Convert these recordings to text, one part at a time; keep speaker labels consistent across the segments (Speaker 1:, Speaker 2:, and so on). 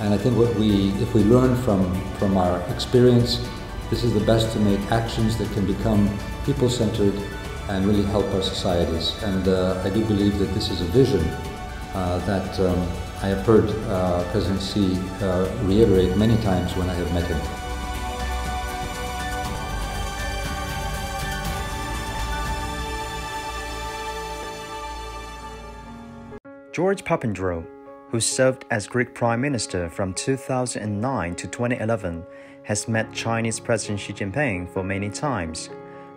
Speaker 1: And I think if we learn from our experience, this is the best to make actions that can become people-centered and really help our societies. And I do believe that this is a vision that I have heard President Xi reiterate many times when I have met him.
Speaker 2: George Papandreou, who served as Greek Prime Minister from 2009 to 2011, has met Chinese President Xi Jinping for many times.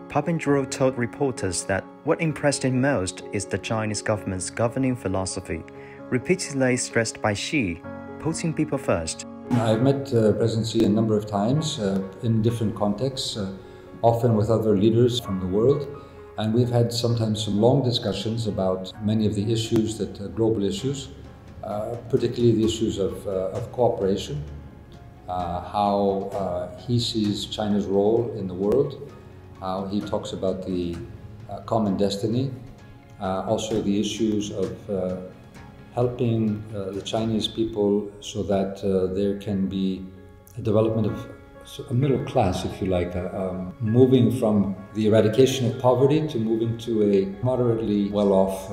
Speaker 2: Papandreou told reporters that what impressed him most is the Chinese government's governing philosophy, repeatedly stressed by Xi, putting people first.
Speaker 1: I've met President Xi a number of times in different contexts, often with other leaders from the world. And we've had sometimes some long discussions about many of the issues, global issues, particularly the issues of cooperation, how he sees China's role in the world, how he talks about the common destiny, also the issues of helping the Chinese people so that there can be a development of a middle class, if you like, moving from the eradication of poverty to moving to a moderately well-off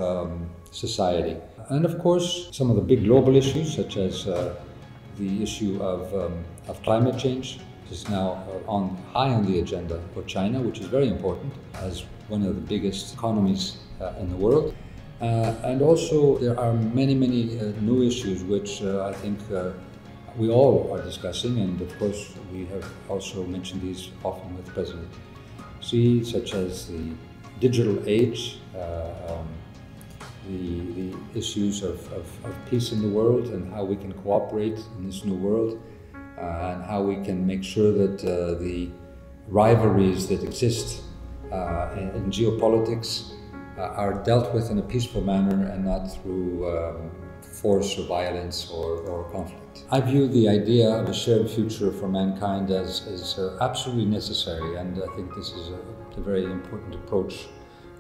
Speaker 1: society. And of course, some of the big global issues, such as the issue of climate change, is now high on the agenda for China, which is very important as one of the biggest economies in the world. And also, there are many new issues which I think we all are discussing, and of course we have also mentioned these often with President Xi, such as the digital age, the issues of peace in the world and how we can cooperate in this new world, and how we can make sure that the rivalries that exist in geopolitics are dealt with in a peaceful manner and not through force or violence or conflict. I view the idea of a shared future for mankind as absolutely necessary, and I think this is a very important approach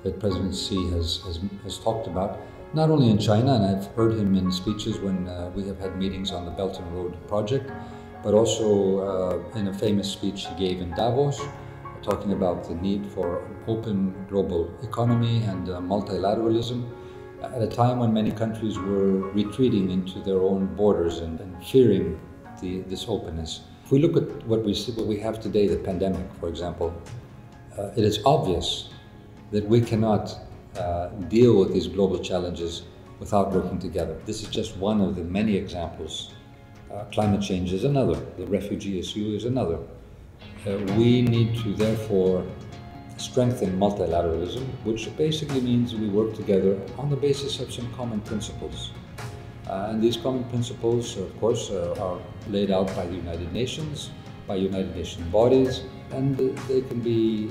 Speaker 1: that President Xi has talked about, not only in China, and I've heard him in speeches when we have had meetings on the Belt and Road project, but also in a famous speech he gave in Davos, talking about the need for an open global economy and multilateralism, at a time when many countries were retreating into their own borders and fearing this openness. If we look at what we have today, the pandemic, for example, it is obvious that we cannot deal with these global challenges without working together. This is just one of the many examples. Climate change is another. The refugee issue is another. We need to therefore strengthen multilateralism, which basically means we work together on the basis of some common principles. And these common principles, of course, are laid out by the United Nations, by United Nation bodies, and they can be,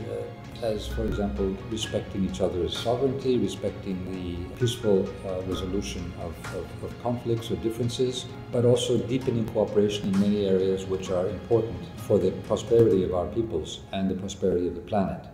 Speaker 1: as for example, respecting each other's sovereignty, respecting the peaceful resolution of conflicts or differences, but also deepening cooperation in many areas which are important for the prosperity of our peoples and the prosperity of the planet.